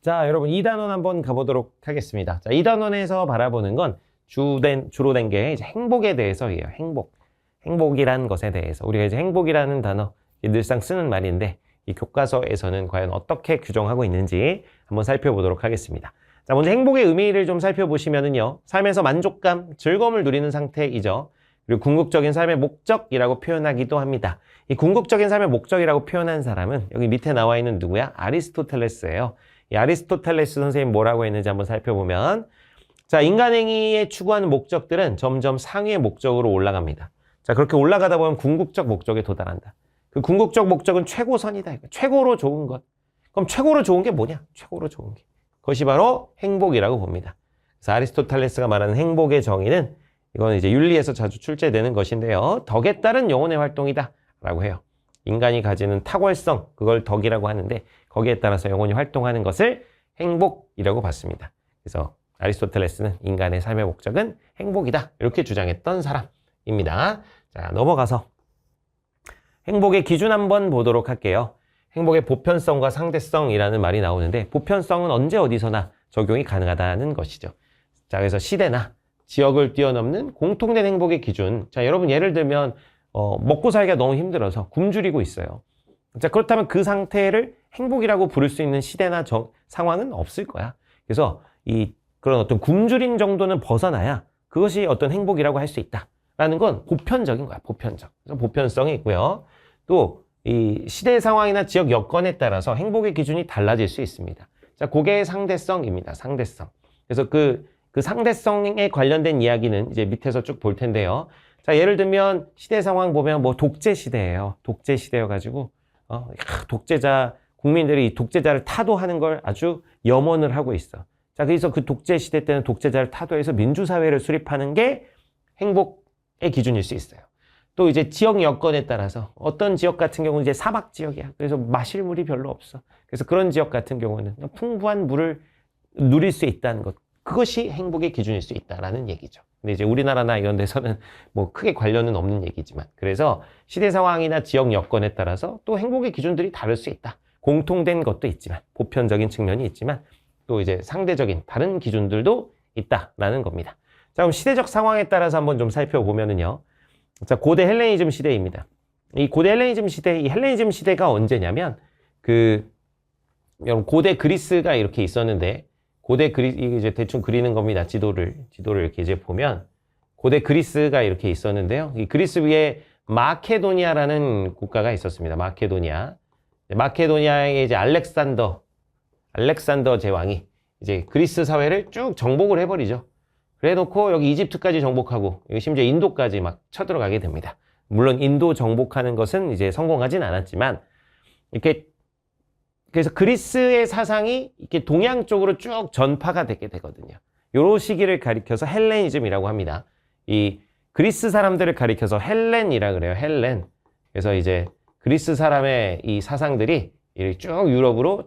자, 여러분 2단원 한번 가보도록 하겠습니다. 자, 2단원에서 바라보는 건 주로 된 게 이제 행복에 대해서예요. 행복이라는 것에 대해서. 우리가 이제 행복이라는 단어 늘상 쓰는 말인데 이 교과서에서는 과연 어떻게 규정하고 있는지 한번 살펴보도록 하겠습니다. 자, 먼저 행복의 의미를 좀 살펴보시면은요. 삶에서 만족감, 즐거움을 누리는 상태이죠. 그리고 궁극적인 삶의 목적이라고 표현하기도 합니다. 이 궁극적인 삶의 목적이라고 표현한 사람은 여기 밑에 나와 있는 누구야? 아리스토텔레스예요. 이 아리스토텔레스 선생님 뭐라고 했는지 한번 살펴보면, 자, 인간행위에 추구하는 목적들은 점점 상위의 목적으로 올라갑니다. 자, 그렇게 올라가다 보면 궁극적 목적에 도달한다. 그 궁극적 목적은 최고선이다. 최고로 좋은 것. 그럼 최고로 좋은 게 뭐냐? 최고로 좋은 게. 그것이 바로 행복이라고 봅니다. 그래서 아리스토텔레스가 말하는 행복의 정의는 이건 이제 윤리에서 자주 출제되는 것인데요. 덕에 따른 영혼의 활동이다 라고 해요. 인간이 가지는 탁월성, 그걸 덕이라고 하는데 거기에 따라서 영혼이 활동하는 것을 행복이라고 봤습니다. 그래서 아리스토텔레스는 인간의 삶의 목적은 행복이다 이렇게 주장했던 사람입니다. 자, 넘어가서 행복의 기준 한번 보도록 할게요. 행복의 보편성과 상대성이라는 말이 나오는데 보편성은 언제 어디서나 적용이 가능하다는 것이죠. 자, 그래서 시대나 지역을 뛰어넘는 공통된 행복의 기준. 자, 여러분 예를 들면 먹고 살기가 너무 힘들어서 굶주리고 있어요. 자, 그렇다면 그 상태를 행복이라고 부를 수 있는 시대나 상황은 없을 거야. 그래서 그런 어떤 굶주린 정도는 벗어나야 그것이 어떤 행복이라고 할 수 있다라는 건 보편적인 거야. 보편적. 그래서 보편성이 있고요. 또 이 시대 상황이나 지역 여건에 따라서 행복의 기준이 달라질 수 있습니다. 자, 그게 상대성입니다. 상대성. 그래서 그 상대성에 관련된 이야기는 이제 밑에서 쭉 볼 텐데요. 자, 예를 들면 시대 상황 보면 뭐 독재 시대예요. 독재 시대여가지고 국민들이 이 독재자를 타도하는 걸 아주 염원을 하고 있어. 자, 그래서 그 독재 시대 때는 독재자를 타도해서 민주사회를 수립하는 게 행복의 기준일 수 있어요. 또 이제 지역 여건에 따라서 어떤 지역 같은 경우는 이제 사막 지역이야. 그래서 마실 물이 별로 없어. 그래서 그런 지역 같은 경우는 풍부한 물을 누릴 수 있다는 것. 그것이 행복의 기준일 수 있다라는 얘기죠. 근데 이제 우리나라나 이런 데서는 뭐 크게 관련은 없는 얘기지만, 그래서 시대 상황이나 지역 여건에 따라서 또 행복의 기준들이 다를 수 있다. 공통된 것도 있지만, 보편적인 측면이 있지만, 또 이제 상대적인 다른 기준들도 있다라는 겁니다. 자, 그럼 시대적 상황에 따라서 한번 좀 살펴보면은요. 자, 고대 헬레니즘 시대입니다. 이 고대 헬레니즘 시대, 이 헬레니즘 시대가 언제냐면, 여러분 고대 그리스가 이렇게 있었는데, 이제 대충 그리는 겁니다. 지도를 이렇게 이제 보면, 고대 그리스가 이렇게 있었는데요. 이 그리스 위에 마케도니아라는 국가가 있었습니다. 마케도니아의 이제 알렉산더 제왕이 이제 그리스 사회를 쭉 정복을 해버리죠. 그래 놓고 여기 이집트까지 정복하고, 심지어 인도까지 막 쳐들어가게 됩니다. 물론 인도 정복하는 것은 이제 성공하진 않았지만, 그래서 그리스의 사상이 이렇게 동양 쪽으로 쭉 전파가 되게 되거든요. 요런 시기를 가리켜서 헬레니즘이라고 합니다. 이 그리스 사람들을 가리켜서 헬렌이라 그래요. 헬렌. 그래서 이제 그리스 사람의 이 사상들이 쭉 유럽으로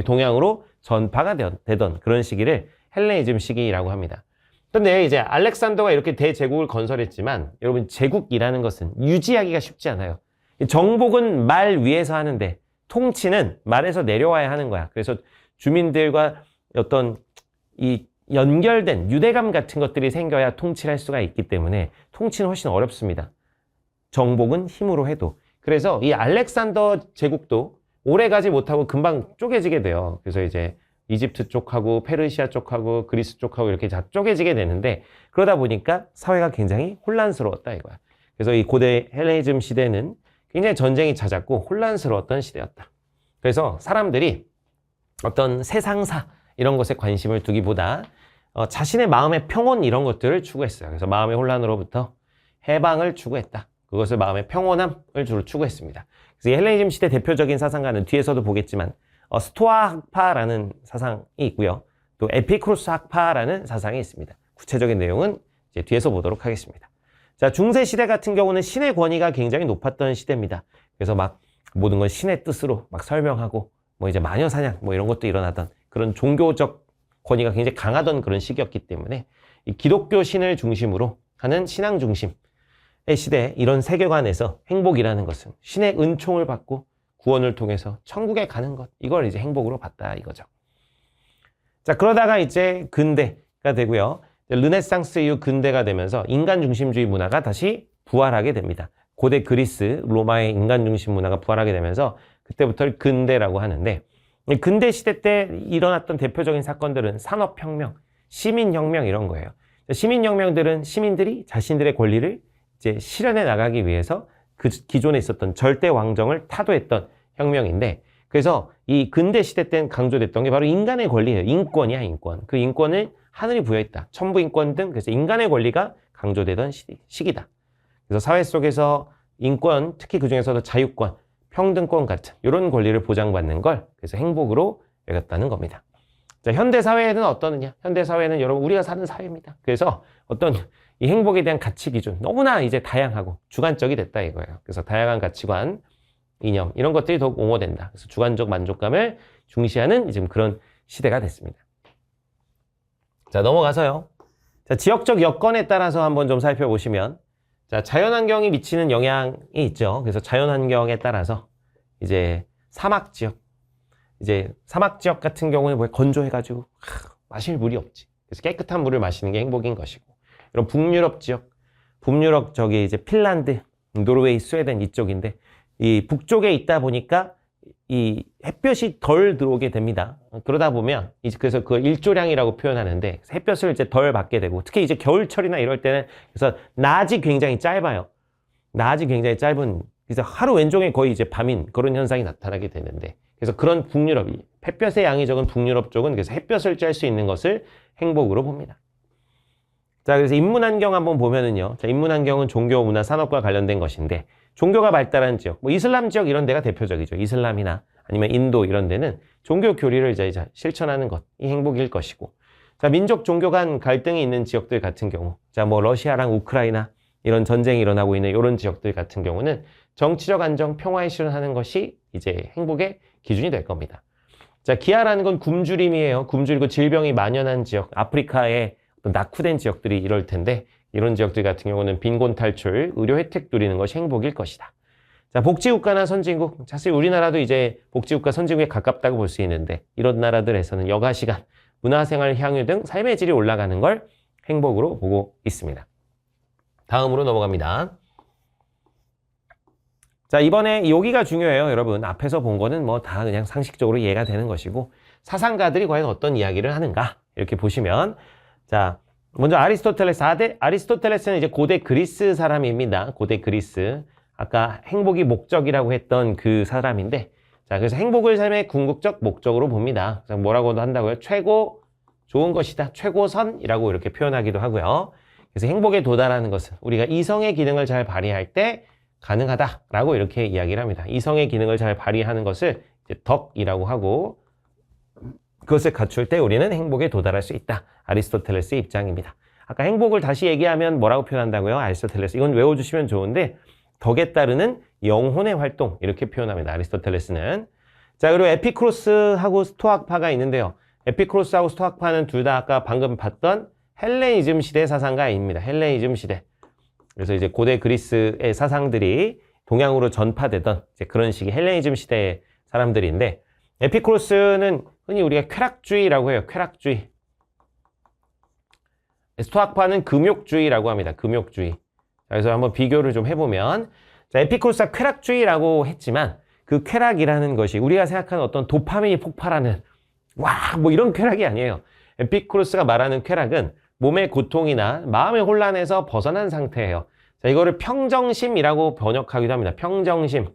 동양으로 전파가 되던 그런 시기를 헬레니즘 시기라고 합니다. 근데 이제 알렉산더가 이렇게 대제국을 건설했지만, 여러분 제국이라는 것은 유지하기가 쉽지 않아요. 정복은 말 위에서 하는데 통치는 말에서 내려와야 하는 거야. 그래서 주민들과 어떤 이 연결된 유대감 같은 것들이 생겨야 통치를 할 수가 있기 때문에 통치는 훨씬 어렵습니다. 정복은 힘으로 해도. 그래서 이 알렉산더 제국도 오래가지 못하고 금방 쪼개지게 돼요. 그래서 이제 이집트 쪽하고 페르시아 쪽하고 그리스 쪽하고 이렇게 다 쪼개지게 되는데, 그러다 보니까 사회가 굉장히 혼란스러웠다 이거야. 그래서 이 고대 헬레니즘 시대는 굉장히 전쟁이 잦았고 혼란스러웠던 시대였다. 그래서 사람들이 어떤 세상사 이런 것에 관심을 두기보다 자신의 마음의 평온 이런 것들을 추구했어요. 그래서 마음의 혼란으로부터 해방을 추구했다. 그것을 마음의 평온함을 주로 추구했습니다. 그래서 이 헬레니즘 시대 대표적인 사상가는 뒤에서도 보겠지만 스토아 학파라는 사상이 있고요. 또 에피쿠로스 학파라는 사상이 있습니다. 구체적인 내용은 이제 뒤에서 보도록 하겠습니다. 자, 중세 시대 같은 경우는 신의 권위가 굉장히 높았던 시대입니다. 그래서 막 모든 걸 신의 뜻으로 막 설명하고, 뭐 이제 마녀 사냥 뭐 이런 것도 일어나던 그런 종교적 권위가 굉장히 강하던 그런 시기였기 때문에 이 기독교 신을 중심으로 하는 신앙 중심의 시대, 이런 세계관에서 행복이라는 것은 신의 은총을 받고 구원을 통해서 천국에 가는 것, 이걸 이제 행복으로 봤다 이거죠. 자, 그러다가 이제 근대가 되고요. 르네상스 이후 근대가 되면서 인간 중심주의 문화가 다시 부활하게 됩니다. 고대 그리스, 로마의 인간 중심 문화가 부활하게 되면서 그때부터 근대라고 하는데, 이 근대 시대 때 일어났던 대표적인 사건들은 산업혁명, 시민혁명 이런 거예요. 시민혁명들은 시민들이 자신들의 권리를 이제 실현해 나가기 위해서 그 기존에 있었던 절대 왕정을 타도했던 혁명인데, 그래서 이 근대 시대 때 강조됐던 게 바로 인간의 권리예요. 인권이야, 인권. 그 인권을 하늘이 부여했다. 천부인권 등, 그래서 인간의 권리가 강조되던 시기다. 그래서 사회 속에서 인권, 특히 그 중에서도 자유권, 평등권 같은 이런 권리를 보장받는 걸 그래서 행복으로 여겼다는 겁니다. 자, 현대 사회는 어떠느냐? 현대 사회는 여러분 우리가 사는 사회입니다. 그래서 어떤 이 행복에 대한 가치 기준 너무나 이제 다양하고 주관적이 됐다 이거예요. 그래서 다양한 가치관, 이념 이런 것들이 더욱 옹호된다. 그래서 주관적 만족감을 중시하는 지금 그런 시대가 됐습니다. 자, 넘어가서요. 자, 지역적 여건에 따라서 한번 좀 살펴보시면, 자, 자연환경이 미치는 영향이 있죠. 그래서 자연환경에 따라서 이제 사막 지역 같은 경우는 뭐 건조해가지고 마실 물이 없지. 그래서 깨끗한 물을 마시는 게 행복인 것이고, 이런 북유럽 지역, 북유럽 저기 이제 핀란드, 노르웨이, 스웨덴 이쪽인데, 이 북쪽에 있다 보니까 이 햇볕이 덜 들어오게 됩니다. 그러다 보면 이제 그래서 그 일조량이라고 표현하는데, 햇볕을 이제 덜 받게 되고, 특히 이제 겨울철이나 이럴 때는 그래서 낮이 굉장히 짧아요. 낮이 굉장히 짧은, 그래서 하루 왼종일 거의 이제 밤인 그런 현상이 나타나게 되는데, 그래서 그런 북유럽, 햇볕의 양이 적은 북유럽 쪽은 그래서 햇볕을 쬐 수 있는 것을 행복으로 봅니다. 자, 그래서 인문환경 한번 보면은요. 자, 인문환경은 종교, 문화, 산업과 관련된 것인데, 종교가 발달한 지역, 뭐 이슬람 지역 이런 데가 대표적이죠. 이슬람이나 아니면 인도 이런 데는 종교 교리를 이제 실천하는 것이 행복일 것이고, 자, 민족 종교 간 갈등이 있는 지역들 같은 경우, 자, 뭐 러시아랑 우크라이나 이런 전쟁이 일어나고 있는 이런 지역들 같은 경우는 정치적 안정, 평화에 실현하는 것이 이제 행복의 기준이 될 겁니다. 자, 기아라는 건 굶주림이에요. 굶주리고 질병이 만연한 지역, 아프리카의 낙후된 지역들이 이럴 텐데, 이런 지역들 같은 경우는 빈곤 탈출, 의료 혜택 누리는 것이 행복일 것이다. 자, 복지국가나 선진국, 사실 우리나라도 이제 복지국가, 선진국에 가깝다고 볼 수 있는데, 이런 나라들에서는 여가시간, 문화생활 향유 등 삶의 질이 올라가는 걸 행복으로 보고 있습니다. 다음으로 넘어갑니다. 자, 이번에 여기가 중요해요, 여러분. 앞에서 본 거는 뭐 다 그냥 상식적으로 이해가 되는 것이고, 사상가들이 과연 어떤 이야기를 하는가, 이렇게 보시면, 자, 먼저 아리스토텔레스는 이제 고대 그리스 사람입니다. 고대 그리스. 아까 행복이 목적이라고 했던 그 사람인데, 자, 그래서 행복을 삶의 궁극적 목적으로 봅니다. 그래서 뭐라고도 한다고요? 최고 좋은 것이다. 최고선이라고 이렇게 표현하기도 하고요. 그래서 행복에 도달하는 것은 우리가 이성의 기능을 잘 발휘할 때 가능하다라고 이렇게 이야기를 합니다. 이성의 기능을 잘 발휘하는 것을 이제 덕이라고 하고, 그것을 갖출 때 우리는 행복에 도달할 수 있다. 아리스토텔레스의 입장입니다. 아까 행복을 다시 얘기하면 뭐라고 표현한다고요? 아리스토텔레스. 이건 외워주시면 좋은데, 덕에 따르는 영혼의 활동 이렇게 표현합니다. 아리스토텔레스는. 자, 그리고 에피쿠로스하고 스토아파가 있는데요. 에피쿠로스하고 스토아파는 둘 다 아까 방금 봤던 헬레니즘 시대 사상가입니다. 헬레니즘 시대. 그래서 이제 고대 그리스의 사상들이 동양으로 전파되던 이제 그런 식의 헬레니즘 시대의 사람들인데, 에피쿠로스는 흔히 우리가 쾌락주의라고 해요. 쾌락주의. 스토아파는 금욕주의라고 합니다. 금욕주의. 그래서 한번 비교를 좀 해보면, 자, 에피쿠로스가 쾌락주의라고 했지만, 그 쾌락이라는 것이 우리가 생각하는 어떤 도파민이 폭발하는, 와, 뭐 이런 쾌락이 아니에요. 에피쿠로스가 말하는 쾌락은 몸의 고통이나 마음의 혼란에서 벗어난 상태예요. 자, 이거를 평정심이라고 번역하기도 합니다. 평정심.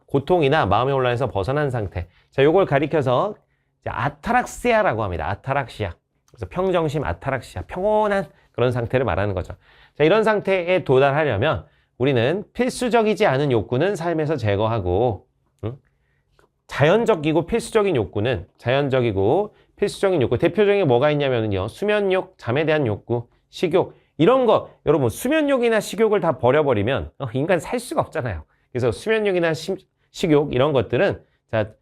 고통이나 마음의 혼란에서 벗어난 상태. 자, 요걸 가리켜서 아타락시아라고 합니다. 아타락시아. 그래서 평정심, 아타락시아. 평온한 그런 상태를 말하는 거죠. 자, 이런 상태에 도달하려면 우리는 필수적이지 않은 욕구는 삶에서 제거하고, 자연적이고 필수적인 욕구는 자연적이고 필수적인 욕구. 대표적인 게 뭐가 있냐면요. 수면욕, 잠에 대한 욕구, 식욕. 이런 거, 여러분, 수면욕이나 식욕을 다 버려버리면 인간 살 수가 없잖아요. 그래서 수면욕이나 식욕, 이런 것들은 자,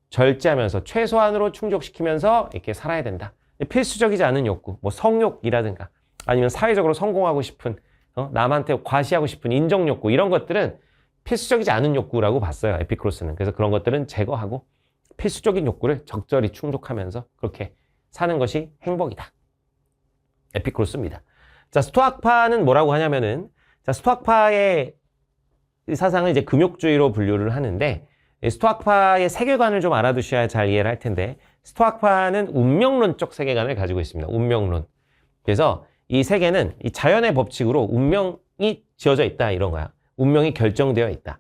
절제하면서 최소한으로 충족시키면서 이렇게 살아야 된다. 필수적이지 않은 욕구, 뭐 성욕이라든가 아니면 사회적으로 성공하고 싶은, 남한테 과시하고 싶은 인정 욕구, 이런 것들은 필수적이지 않은 욕구라고 봤어요. 에피쿠로스는. 그래서 그런 것들은 제거하고 필수적인 욕구를 적절히 충족하면서 그렇게 사는 것이 행복이다. 에피쿠로스입니다. 자, 스토아파는 뭐라고 하냐면은, 자, 스토아파의 사상은 이제 금욕주의로 분류를 하는데, 스토아파의 세계관을 좀 알아두셔야 잘 이해를 할 텐데, 스토아파는 운명론적 세계관을 가지고 있습니다. 운명론. 그래서 이 세계는 이 자연의 법칙으로 운명이 지어져 있다, 이런 거야. 운명이 결정되어 있다.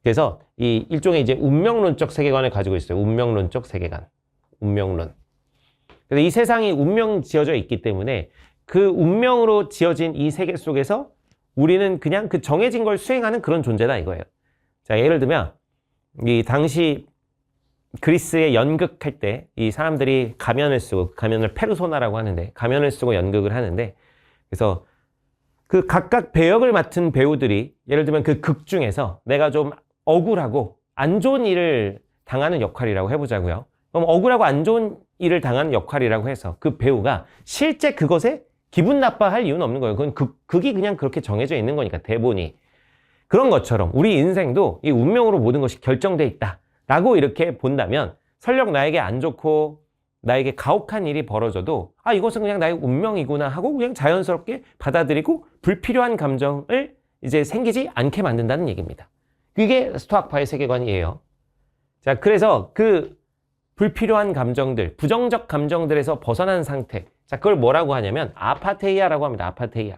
그래서 이 일종의 이제 운명론적 세계관을 가지고 있어요. 운명론적 세계관. 운명론. 그래서 이 세상이 운명 지어져 있기 때문에 그 운명으로 지어진 이 세계 속에서 우리는 그냥 그 정해진 걸 수행하는 그런 존재다, 이거예요. 자, 예를 들면 이 당시 그리스의 연극할 때 이 사람들이 가면을 쓰고, 가면을 페르소나라고 하는데, 가면을 쓰고 연극을 하는데, 그래서 그 각각 배역을 맡은 배우들이 예를 들면 그 극 중에서 내가 좀 억울하고 안 좋은 일을 당하는 역할이라고 해보자고요. 그럼 억울하고 안 좋은 일을 당하는 역할이라고 해서 그 배우가 실제 그것에 기분 나빠할 이유는 없는 거예요. 그건 극이 그냥 그렇게 정해져 있는 거니까, 대본이. 그런 것처럼 우리 인생도 이 운명으로 모든 것이 결정돼 있다 라고 이렇게 본다면, 설령 나에게 안 좋고 나에게 가혹한 일이 벌어져도 아, 이것은 그냥 나의 운명이구나 하고 그냥 자연스럽게 받아들이고 불필요한 감정을 이제 생기지 않게 만든다는 얘기입니다. 그게 스토아파의 세계관이에요. 자, 그래서 그 불필요한 감정들, 부정적 감정들에서 벗어난 상태, 자, 그걸 뭐라고 하냐면 아파테이아라고 합니다. 아파테이아.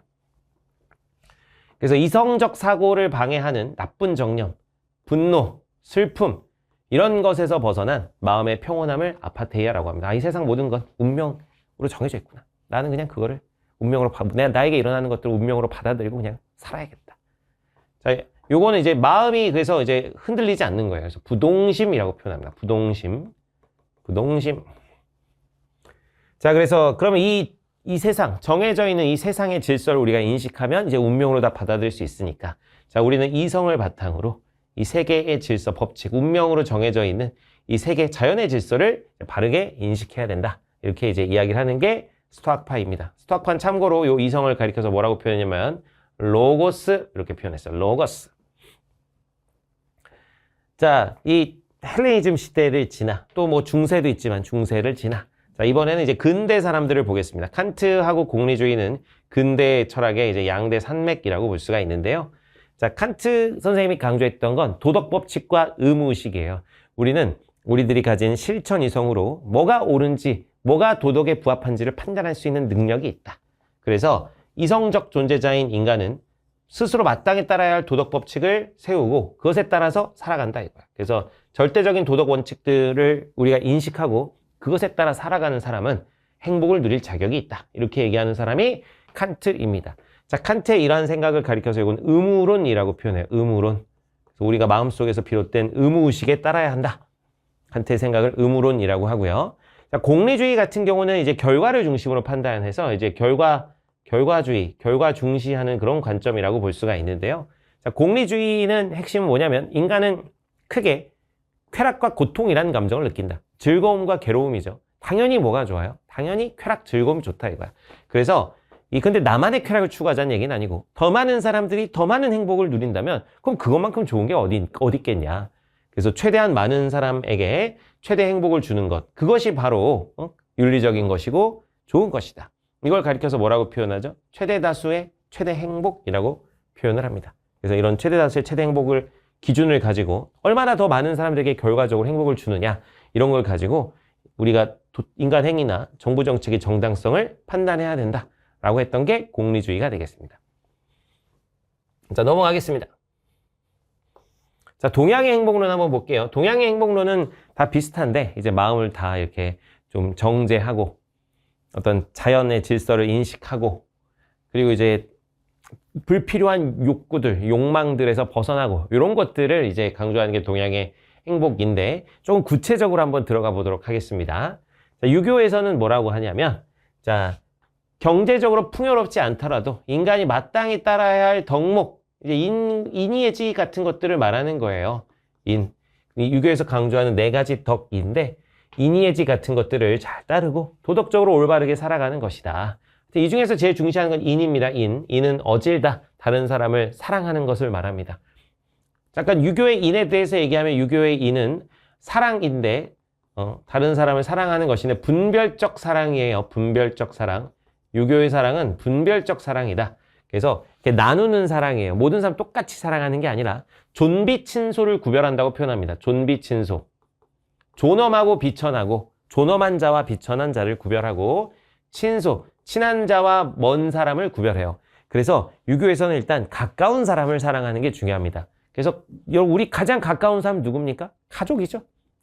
그래서 이성적 사고를 방해하는 나쁜 정념, 분노, 슬픔, 이런 것에서 벗어난 마음의 평온함을 아파테이아라고 합니다. 아, 이 세상 모든 건 운명으로 정해져 있구나. 나는 그냥 그거를 운명으로, 나에게 일어나는 것들을 운명으로 받아들이고 그냥 살아야겠다. 자, 요거는 이제 마음이 그래서 이제 흔들리지 않는 거예요. 그래서 부동심이라고 표현합니다. 부동심. 자, 그래서 그러면 이 세상, 정해져 있는 이 세상의 질서를 우리가 인식하면 이제 운명으로 다 받아들일 수 있으니까. 자, 우리는 이성을 바탕으로 이 세계의 질서, 법칙, 운명으로 정해져 있는 이 세계 자연의 질서를 바르게 인식해야 된다. 이렇게 이제 이야기를 하는 게 스토아파입니다. 스토아파는 참고로 요 이성을 가리켜서 뭐라고 표현하냐면 로고스 이렇게 표현했어요. 로고스. 자, 이 헬레니즘 시대를 지나 또 뭐 중세도 있지만 중세를 지나, 자, 이번에는 이제 근대 사람들을 보겠습니다. 칸트하고 공리주의는 근대 철학의 이제 양대 산맥이라고 볼 수가 있는데요. 자, 칸트 선생님이 강조했던 건 도덕법칙과 의무의식이에요. 우리들이 가진 실천 이성으로 뭐가 옳은지, 뭐가 도덕에 부합한지를 판단할 수 있는 능력이 있다. 그래서 이성적 존재자인 인간은 스스로 마땅히 따라야 할 도덕법칙을 세우고 그것에 따라서 살아간다, 이거야. 그래서 절대적인 도덕 원칙들을 우리가 인식하고 그것에 따라 살아가는 사람은 행복을 누릴 자격이 있다. 이렇게 얘기하는 사람이 칸트입니다. 자, 칸트의 이러한 생각을 가리켜서 이건 의무론이라고 표현해요. 의무론. 그래서 우리가 마음속에서 비롯된 의무의식에 따라야 한다. 칸트의 생각을 의무론이라고 하고요. 자, 공리주의 같은 경우는 이제 결과를 중심으로 판단해서 이제 결과주의, 결과 중시하는 그런 관점이라고 볼 수가 있는데요. 자, 공리주의는 핵심은 뭐냐면 인간은 크게 쾌락과 고통이라는 감정을 느낀다. 즐거움과 괴로움이죠. 당연히 뭐가 좋아요? 당연히 쾌락, 즐거움이 좋다, 이거야. 그래서 근데 나만의 쾌락을 추구하자는 얘기는 아니고 더 많은 사람들이 더 많은 행복을 누린다면 그럼 그것만큼 좋은 게 어디 있겠냐. 그래서 최대한 많은 사람에게 최대 행복을 주는 것, 그것이 바로 윤리적인 것이고 좋은 것이다. 이걸 가리켜서 뭐라고 표현하죠? 최대 다수의 최대 행복이라고 표현을 합니다. 그래서 이런 최대 다수의 최대 행복을 기준을 가지고 얼마나 더 많은 사람들에게 결과적으로 행복을 주느냐, 이런 걸 가지고 우리가 인간 행위나 정부 정책의 정당성을 판단해야 된다 라고 했던 게 공리주의가 되겠습니다. 자, 넘어가겠습니다. 자, 동양의 행복론 한번 볼게요. 동양의 행복론은 다 비슷한데 이제 마음을 다 이렇게 좀 정제하고 어떤 자연의 질서를 인식하고, 그리고 이제 불필요한 욕구들, 욕망들에서 벗어나고, 이런 것들을 이제 강조하는 게 동양의 행복인데, 조금 구체적으로 한번 들어가 보도록 하겠습니다. 자, 유교에서는 뭐라고 하냐면, 자, 경제적으로 풍요롭지 않더라도 인간이 마땅히 따라야 할 덕목, 이제 인의예지 같은 것들을 말하는 거예요. 유교에서 강조하는 4가지 덕인데, 인의예지 같은 것들을 잘 따르고 도덕적으로 올바르게 살아가는 것이다. 이 중에서 제일 중시하는 건 인입니다. 인은 어질다. 다른 사람을 사랑하는 것을 말합니다. 잠깐 유교의 인에 대해서 얘기하면 유교의 인은 사랑인데, 다른 사람을 사랑하는 것인데 분별적 사랑이에요. 분별적 사랑. 유교의 사랑은 분별적 사랑이다. 그래서 이렇게 나누는 사랑이에요. 모든 사람 똑같이 사랑하는 게 아니라 존비친소를 구별한다고 표현합니다. 존비친소. 존엄하고 비천하고 존엄한 자와 비천한 자를 구별하고 친소, 친한 자와 먼 사람을 구별해요. 그래서 유교에서는 일단 가까운 사람을 사랑하는 게 중요합니다. 그래서 우리 가장 가까운 사람 누굽니까? 가족이죠.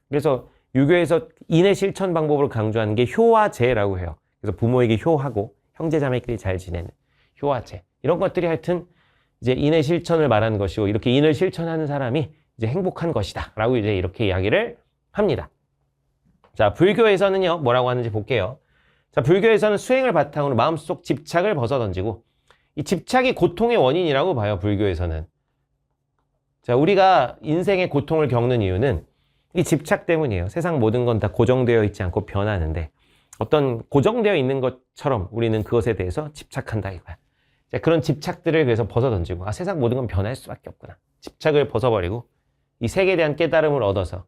그래서 유교에서 인의 실천 방법으로 강조하는 게 효화제라고 해요. 그래서 부모에게 효하고 형제자매끼리 잘 지내는 효화제. 이런 것들이 하여튼 이제 인의 실천을 말하는 것이고 이렇게 인을 실천하는 사람이 이제 행복한 것이다. 라고 이제 이렇게 이야기를 합니다. 자, 불교에서는요, 뭐라고 하는지 볼게요. 자, 불교에서는 수행을 바탕으로 마음속 집착을 벗어던지고 이 집착이 고통의 원인이라고 봐요, 불교에서는. 자, 우리가 인생의 고통을 겪는 이유는 이 집착 때문이에요. 세상 모든 건 다 고정되어 있지 않고 변하는데 어떤 고정되어 있는 것처럼 우리는 그것에 대해서 집착한다 이거야. 자, 그런 집착들을 그래서 벗어던지고 세상 모든 건 변할 수밖에 없구나. 집착을 벗어버리고 이 세계에 대한 깨달음을 얻어서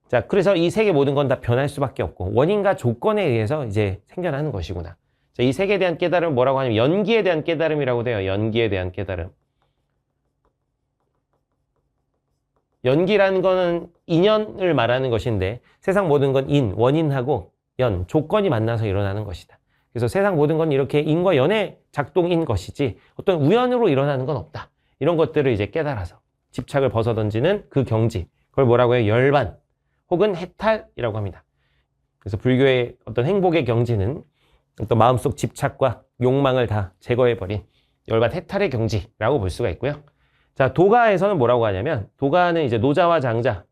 자, 그래서 이 세계 모든 건 다 변할 수밖에 없고 원인과 조건에 의해서 이제 생겨나는 것이구나. 자, 이 세계에 대한 깨달음을 뭐라고 하냐면 연기에 대한 깨달음이라고 돼요. 연기에 대한 깨달음. 연기라는 거는 인연을 말하는 것인데 세상 모든 건 원인하고 연, 조건이 만나서 일어나는 것이다. 그래서 세상 모든 건 이렇게 인과 연의 작동인 것이지 어떤 우연으로 일어나는 건 없다. 이런 것들을 이제 깨달아서 집착을 벗어던지는 그 경지. 그걸 뭐라고 해요? 열반 혹은 해탈이라고 합니다. 그래서 불교의 어떤 행복의 경지는 어떤 마음속 집착과 욕망을 다 제거해버린 열반 해탈의 경지라고 볼 수가 있고요. 자, 도가에서는 뭐라고 하냐면 도가는 이제 노자와 장자,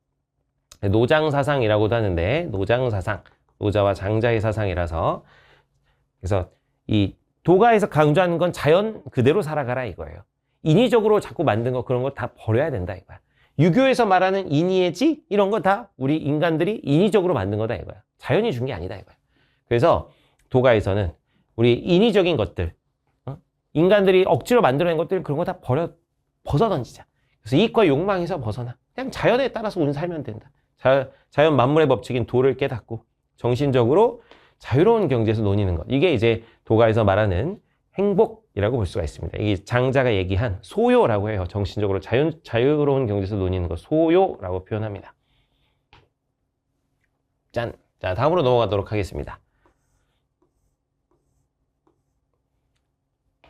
노장사상이라고도 하는데 노장사상, 노자와 장자의 사상이라서 그래서 이 도가에서 강조하는 건 자연 그대로 살아가라 이거예요. 인위적으로 자꾸 만든 거 그런 거 다 버려야 된다 이거야. 유교에서 말하는 인의예지 이런 거 다 우리 인간들이 인위적으로 만든 거다 이거야. 자연이 준 게 아니다 이거야. 그래서 도가에서는 우리 인위적인 것들, 인간들이 억지로 만들어낸 것들 그런 거 다 벗어던지자. 그래서 이익과 욕망에서 벗어나. 그냥 자연에 따라서 우리는 살면 된다. 자연 만물의 법칙인 도를 깨닫고 정신적으로 자유로운 경지에서 논의는 것. 이게 이제 도가에서 말하는 행복이라고 볼 수가 있습니다. 이게 장자가 얘기한 소요라고 해요. 정신적으로 자유로운 경지에서 논의는 것. 소요라고 표현합니다. 짠. 자, 다음으로 넘어가도록 하겠습니다.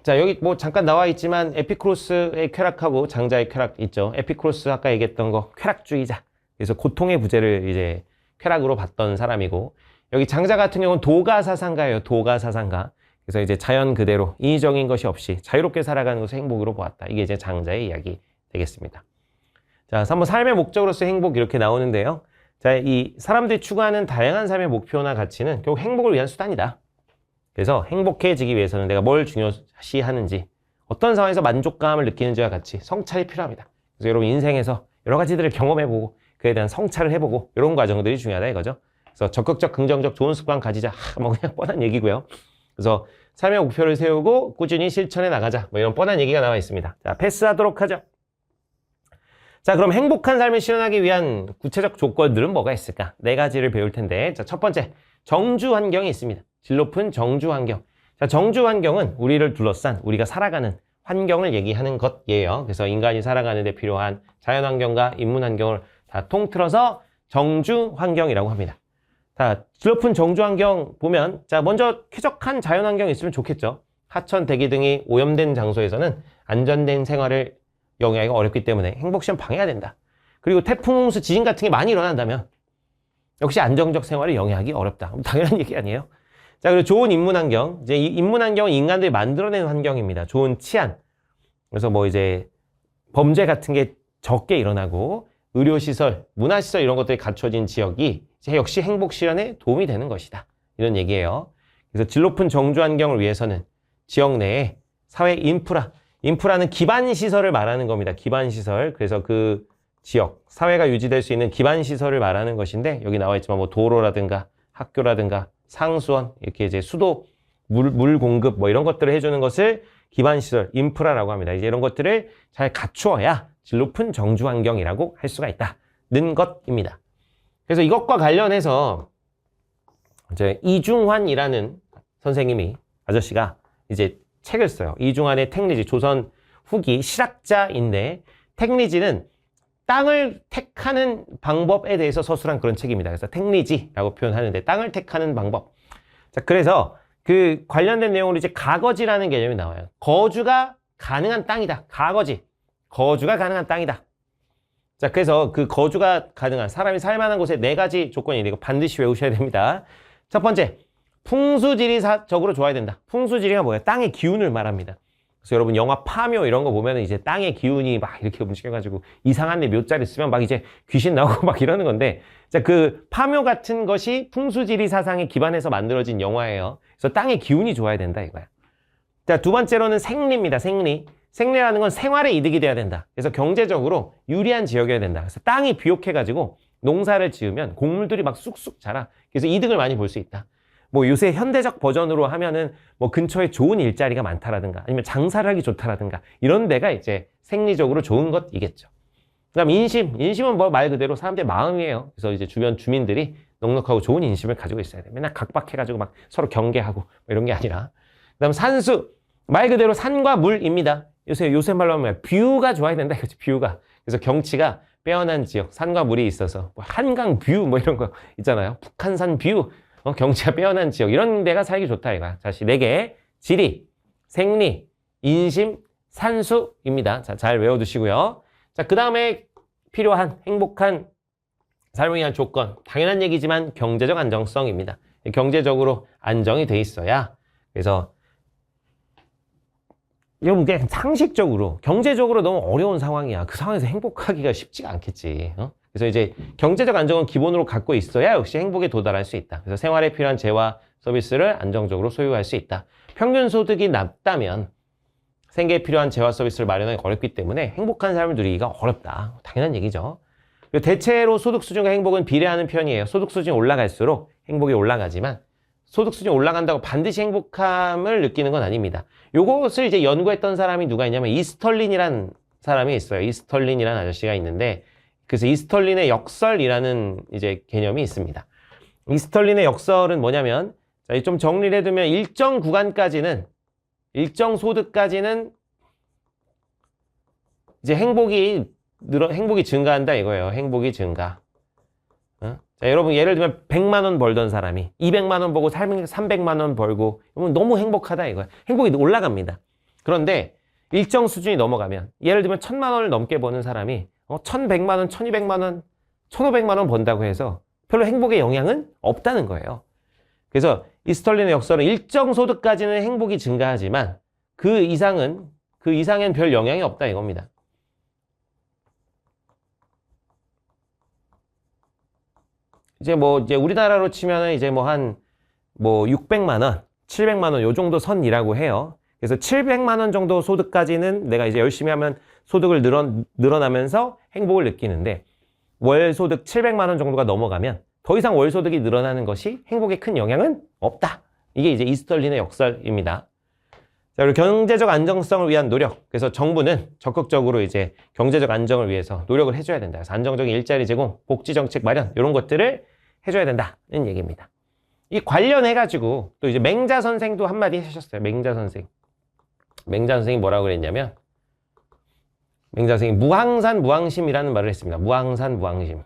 자, 여기 뭐 잠깐 나와 있지만 에피쿠로스의 쾌락하고 장자의 쾌락 있죠. 에피쿠로스 아까 얘기했던 거 쾌락주의자. 그래서 고통의 부재를 이제 쾌락으로 봤던 사람이고 여기 장자 같은 경우는 도가사상가예요. 도가사상가. 그래서 이제 자연 그대로 인위적인 것이 없이 자유롭게 살아가는 것을 행복으로 보았다. 이게 이제 장자의 이야기 되겠습니다. 자, 그래서 한번 삶의 목적으로서 행복 이렇게 나오는데요. 자, 이 사람들이 추구하는 다양한 삶의 목표나 가치는 결국 행복을 위한 수단이다. 그래서 행복해지기 위해서는 내가 뭘 중요시하는지 어떤 상황에서 만족감을 느끼는지와 같이 성찰이 필요합니다. 그래서 여러분 인생에서 여러 가지들을 경험해보고 그에 대한 성찰을 해보고 이런 과정들이 중요하다 이거죠. 그래서 적극적, 긍정적, 좋은 습관 가지자. 뭐 그냥 뻔한 얘기고요. 그래서 삶의 목표를 세우고 꾸준히 실천해 나가자. 뭐 이런 뻔한 얘기가 나와 있습니다. 자, 패스하도록 하죠. 자, 그럼 행복한 삶을 실현하기 위한 구체적 조건들은 뭐가 있을까? 4가지를 배울 텐데, 자, 첫 번째, 정주 환경이 있습니다. 질 높은 정주 환경. 자, 정주 환경은 우리를 둘러싼 우리가 살아가는 환경을 얘기하는 것이에요. 그래서 인간이 살아가는 데 필요한 자연 환경과 인문 환경을 다 통틀어서 정주 환경이라고 합니다. 자, 질 높은 정주 환경 보면, 자, 먼저 쾌적한 자연 환경이 있으면 좋겠죠. 하천, 대기 등이 오염된 장소에서는 안전된 생활을 영위하기가 어렵기 때문에 행복시험 방해가 된다. 그리고 태풍, 홍수, 지진 같은 게 많이 일어난다면 역시 안정적 생활을 영위하기 어렵다. 당연한 얘기 아니에요. 자, 그리고 좋은 인문 환경. 이제 이 인문 환경은 인간들이 만들어낸 환경입니다. 좋은 치안. 그래서 뭐 이제 범죄 같은 게 적게 일어나고 의료시설, 문화시설 이런 것들이 갖춰진 지역이 이제 역시 행복 실현에 도움이 되는 것이다. 이런 얘기예요. 그래서 질 높은 정주 환경을 위해서는 지역 내에 사회 인프라는 기반시설을 말하는 겁니다. 기반시설. 그래서 그 지역, 사회가 유지될 수 있는 기반시설을 말하는 것인데 여기 나와 있지만 뭐 도로라든가 학교라든가 상수원, 이렇게 이제 수도, 물 공급 뭐 이런 것들을 해주는 것을 기반시설, 인프라라고 합니다. 이제 이런 것들을 잘 갖추어야 질 높은 정주 환경이라고 할 수가 있다는 것입니다. 그래서 이것과 관련해서 이제 이중환이라는 선생님이 아저씨가 이제 책을 써요. 이중환의 택리지, 조선 후기 실학자인데 택리지는 땅을 택하는 방법에 대해서 서술한 그런 책입니다. 그래서 택리지라고 표현하는데 땅을 택하는 방법. 자, 그래서 그 관련된 내용으로 이제 가거지라는 개념이 나와요. 거주가 가능한 땅이다. 가거지. 거주가 가능한 땅이다. 자, 그래서 그 거주가 가능한 사람이 살만한 곳에 4가지 조건이 있는데 이거 반드시 외우셔야 됩니다. 첫 번째, 풍수지리적으로 좋아야 된다. 풍수지리가 뭐예요? 땅의 기운을 말합니다. 그래서 여러분 영화 파묘 이런 거 보면 이제 땅의 기운이 막 이렇게 움직여가지고 이상한 데 묘자리 쓰면 막 이제 귀신 나오고 막 이러는 건데, 자, 그 파묘 같은 것이 풍수지리 사상에 기반해서 만들어진 영화예요. 그래서 땅의 기운이 좋아야 된다 이거야. 자, 두 번째로는 생리입니다. 생리. 생리라는 건 생활에 이득이 돼야 된다. 그래서 경제적으로 유리한 지역이어야 된다. 그래서 땅이 비옥해가지고 농사를 지으면 곡물들이 막 쑥쑥 자라. 그래서 이득을 많이 볼 수 있다. 뭐 요새 현대적 버전으로 하면은 뭐 근처에 좋은 일자리가 많다라든가 아니면 장사를 하기 좋다라든가 이런 데가 이제 생리적으로 좋은 것이겠죠. 그다음 인심. 인심은 뭐 말 그대로 사람들의 마음이에요. 그래서 이제 주변 주민들이 넉넉하고 좋은 인심을 가지고 있어야 돼. 맨날 각박해가지고 막 서로 경계하고 뭐 이런 게 아니라. 그다음 산수. 말 그대로 산과 물입니다. 요새 말로 하면 뷰가 좋아야 된다 이거지, 뷰가. 그래서 경치가 빼어난 지역, 산과 물이 있어서 뭐 한강 뷰 뭐 이런 거 있잖아요. 북한산 뷰, 경치가 빼어난 지역, 이런 데가 살기 좋다 이거야. 다시 4개. 지리, 생리, 인심, 산수입니다. 자, 잘 외워두시고요. 자, 그 다음에 필요한 행복한 삶을 위한 조건, 당연한 얘기지만 경제적 안정성입니다. 경제적으로 안정이 돼 있어야. 그래서 여러분 그냥 상식적으로 경제적으로 너무 어려운 상황이야. 그 상황에서 행복하기가 쉽지가 않겠지. 그래서 이제 경제적 안정은 기본으로 갖고 있어야 역시 행복에 도달할 수 있다. 그래서 생활에 필요한 재화 서비스를 안정적으로 소유할 수 있다. 평균 소득이 낮다면 생계에 필요한 재화 서비스를 마련하기 어렵기 때문에 행복한 삶을 누리기가 어렵다. 당연한 얘기죠. 그리고 대체로 소득 수준과 행복은 비례하는 편이에요. 소득 수준이 올라갈수록 행복이 올라가지만 소득 수준이 올라간다고 반드시 행복함을 느끼는 건 아닙니다. 요것을 이제 연구했던 사람이 누가 있냐면 이스털린이라는 사람이 있어요. 이스털린이라는 아저씨가 있는데, 그래서 이스털린의 역설이라는 이제 개념이 있습니다. 이스털린의 역설은 뭐냐면, 자, 좀 정리를 해두면 일정 구간까지는, 일정 소득까지는 이제 행복이 증가한다 이거예요. 행복이 증가. 자, 여러분 예를 들면 100만 원 벌던 사람이 200만 원 벌고 300만 원 벌고 그러면 너무 행복하다 이거야. 행복이 올라갑니다. 그런데 일정 수준이 넘어가면 예를 들면 1000만 원을 넘게 버는 사람이 1100만 원, 1200만 원, 1500만 원 번다고 해서 별로 행복에 영향은 없다는 거예요. 그래서 이스털린의 역설은 일정 소득까지는 행복이 증가하지만 그 이상엔 별 영향이 없다 이겁니다. 이제 우리나라로 치면은 이제 600만 원, 700만 원 요 정도 선이라고 해요. 그래서 700만 원 정도 소득까지는 내가 이제 열심히 하면 소득을 늘어나면서 행복을 느끼는데, 월 소득 700만 원 정도가 넘어가면 더 이상 월 소득이 늘어나는 것이 행복에 큰 영향은 없다. 이게 이제 이스털린의 역설입니다. 자, 그리고 경제적 안정성을 위한 노력. 그래서 정부는 적극적으로 이제 경제적 안정을 위해서 노력을 해줘야 된다. 그래서 안정적인 일자리 제공, 복지 정책 마련 이런 것들을 해줘야 된다는 얘기입니다. 이 관련해가지고 또 이제 맹자 선생도 한마디 하셨어요. 맹자 선생이 뭐라고 그랬냐면, 맹자 선생이 무항산 무항심이라는 말을 했습니다. 무항산 무항심.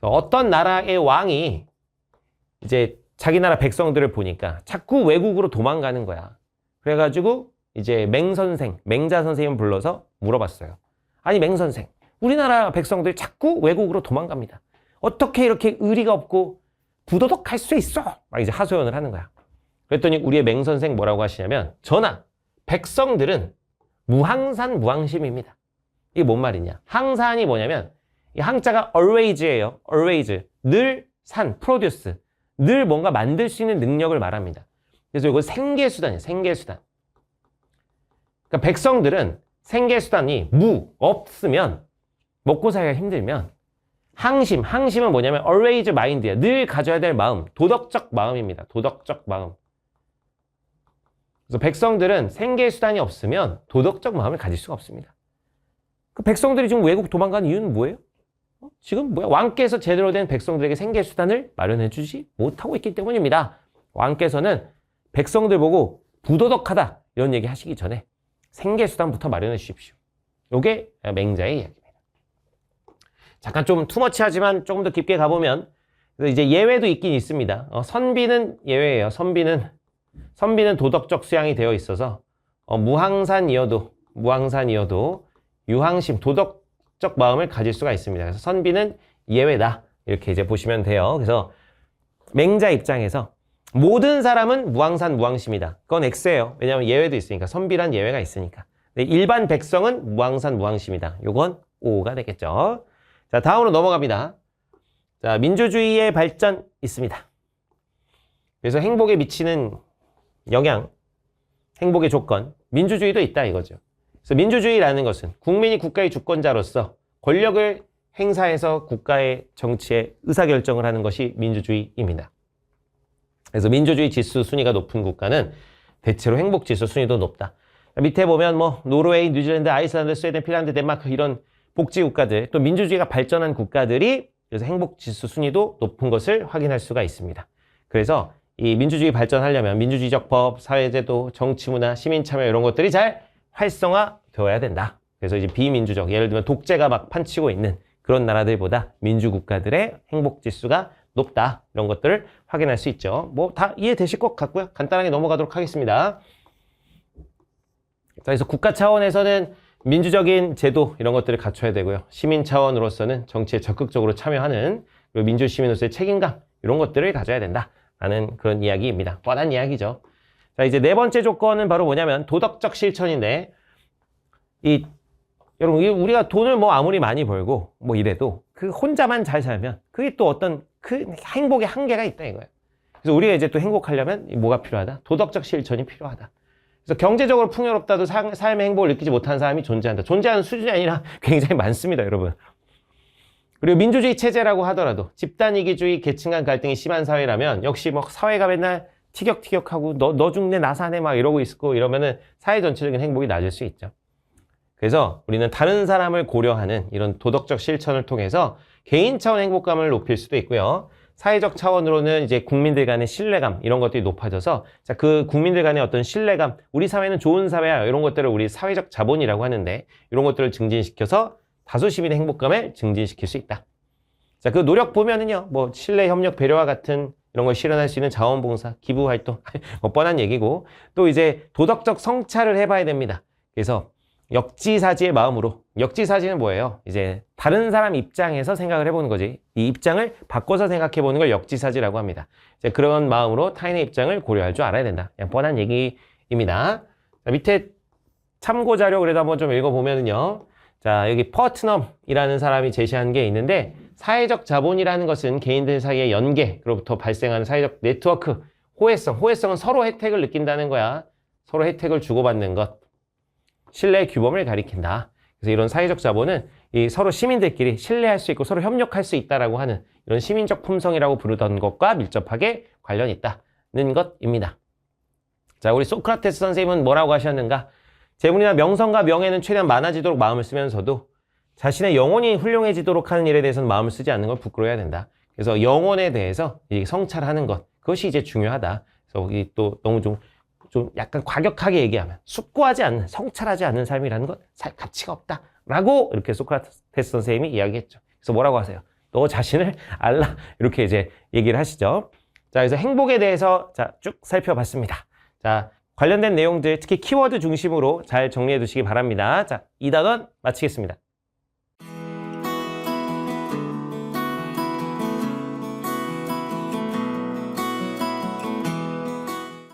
어떤 나라의 왕이 이제 자기 나라 백성들을 보니까 자꾸 외국으로 도망가는 거야. 그래가지고 이제 맹자 선생님 불러서 물어봤어요. 아니 맹선생, 우리나라 백성들이 자꾸 외국으로 도망갑니다. 어떻게 이렇게 의리가 없고 부도덕할 수 있어? 막 이제 하소연을 하는 거야. 그랬더니 우리의 맹선생 뭐라고 하시냐면, 전하, 백성들은 무항산 무항심입니다. 이게 뭔 말이냐? 항산이 뭐냐면 이 항자가 always예요. always. 늘 산, produce. 늘 뭔가 만들 수 있는 능력을 말합니다. 그래서 이거 생계수단이에요. 생계수단. 그러니까 백성들은 생계수단이 없으면, 먹고 살기가 힘들면, 항심은 뭐냐면 always mind예요. 늘 가져야 될 마음, 도덕적 마음입니다. 도덕적 마음. 그래서 백성들은 생계수단이 없으면 도덕적 마음을 가질 수가 없습니다. 그 백성들이 지금 외국 도망가는 이유는 뭐예요? 지금 뭐야? 왕께서 제대로 된 백성들에게 생계수단을 마련해주지 못하고 있기 때문입니다. 왕께서는 백성들 보고 부도덕하다 이런 얘기 하시기 전에 생계수단부터 마련해 주십시오. 요게 맹자의 이야기입니다. 잠깐 좀 투머치하지만 조금 더 깊게 가보면 이제 예외도 있긴 있습니다. 선비는 예외예요. 선비는 도덕적 수양이 되어 있어서 무항산이어도 유항심, 도덕적 마음을 가질 수가 있습니다. 그래서 선비는 예외다. 이렇게 이제 보시면 돼요. 그래서 맹자 입장에서 모든 사람은 무항산, 무항심이다. 그건 X예요. 왜냐하면 예외도 있으니까. 선비란 예외가 있으니까. 일반 백성은 무항산, 무항심이다. 요건 O가 되겠죠. 자, 다음으로 넘어갑니다. 자, 민주주의의 발전 있습니다. 그래서 행복에 미치는 영향, 행복의 조건, 민주주의도 있다 이거죠. 그래서 민주주의라는 것은 국민이 국가의 주권자로서 권력을 행사해서 국가의 정치에 의사결정을 하는 것이 민주주의입니다. 그래서 민주주의 지수 순위가 높은 국가는 대체로 행복 지수 순위도 높다. 밑에 보면 뭐 노르웨이, 뉴질랜드, 아이슬란드, 스웨덴, 핀란드, 덴마크 이런 복지 국가들, 또 민주주의가 발전한 국가들이 그래서 행복 지수 순위도 높은 것을 확인할 수가 있습니다. 그래서 이 민주주의 발전하려면 민주주의적 법, 사회제도, 정치문화, 시민참여 이런 것들이 잘 활성화되어야 된다. 그래서 이제 비민주적, 예를 들면 독재가 막 판치고 있는 그런 나라들보다 민주국가들의 행복지수가 높다. 이런 것들을 확인할 수 있죠. 뭐 다 이해되실 것 같고요. 간단하게 넘어가도록 하겠습니다. 그래서 국가 차원에서는 민주적인 제도 이런 것들을 갖춰야 되고요. 시민 차원으로서는 정치에 적극적으로 참여하는 그리고 민주시민으로서의 책임감 이런 것들을 가져야 된다라는 그런 이야기입니다. 뻔한 이야기죠. 자, 이제 네 번째 조건은 바로 뭐냐면 도덕적 실천인데 여러분 우리가 돈을 뭐 아무리 많이 벌고 뭐 이래도 그 혼자만 잘 살면 그게 또 어떤 그 행복의 한계가 있다 이거예요. 그래서 우리가 이제 또 행복하려면 뭐가 필요하다? 도덕적 실천이 필요하다. 그래서 경제적으로 풍요롭다도 삶의 행복을 느끼지 못하는 사람이 존재한다. 존재하는 수준이 아니라 굉장히 많습니다, 여러분. 그리고 민주주의 체제라고 하더라도 집단이기주의, 계층 간 갈등이 심한 사회라면 역시 뭐 사회가 맨날 티격태격하고 너 죽네 나 사네 막 이러고 있고 이러면은 사회 전체적인 행복이 낮을 수 있죠. 그래서 우리는 다른 사람을 고려하는 이런 도덕적 실천을 통해서 개인 차원 행복감을 높일 수도 있고요. 사회적 차원으로는 이제 국민들 간의 신뢰감 이런 것들이 높아져서 자, 그 국민들 간의 어떤 신뢰감, 우리 사회는 좋은 사회야 이런 것들을 우리 사회적 자본이라고 하는데 이런 것들을 증진시켜서 다수 시민의 행복감을 증진시킬 수 있다. 자, 그 노력 보면은요, 뭐 신뢰, 협력, 배려와 같은 이런 걸 실현할 수 있는 자원봉사, 기부활동 뭐 뻔한 얘기고 또 이제 도덕적 성찰을 해봐야 됩니다. 그래서 역지사지의 마음으로, 역지사지는 뭐예요? 이제 다른 사람 입장에서 생각을 해보는 거지. 이 입장을 바꿔서 생각해보는 걸 역지사지라고 합니다. 이제 그런 마음으로 타인의 입장을 고려할 줄 알아야 된다. 그냥 뻔한 얘기입니다. 자, 밑에 참고자료 그래도 한번 좀 읽어보면은요. 자, 여기 퍼트넘이라는 사람이 제시한 게 있는데 사회적 자본이라는 것은 개인들 사이의 연계로부터 발생하는 사회적 네트워크, 호혜성은 서로 혜택을 느낀다는 거야. 서로 혜택을 주고받는 것. 신뢰의 규범을 가리킨다. 그래서 이런 사회적 자본은 이 서로 시민들끼리 신뢰할 수 있고 서로 협력할 수 있다라고 하는 이런 시민적 품성이라고 부르던 것과 밀접하게 관련이 있다는 것입니다. 자, 우리 소크라테스 선생님은 뭐라고 하셨는가? 재물이나 명성과 명예는 최대한 많아지도록 마음을 쓰면서도 자신의 영혼이 훌륭해지도록 하는 일에 대해서는 마음을 쓰지 않는 걸 부끄러워해야 된다. 그래서 영혼에 대해서 성찰하는 것, 그것이 이제 중요하다. 그래서 이 또 너무 좀 약간 과격하게 얘기하면 숙고하지 않는, 성찰하지 않는 삶이라는 건 살 가치가 없다라고 이렇게 소크라테스 선생님이 이야기했죠. 그래서 뭐라고 하세요? 너 자신을 알라 이렇게 이제 얘기를 하시죠. 자, 그래서 행복에 대해서 자, 쭉 살펴봤습니다. 자, 관련된 내용들 특히 키워드 중심으로 잘 정리해 두시기 바랍니다. 자, 2단원 마치겠습니다.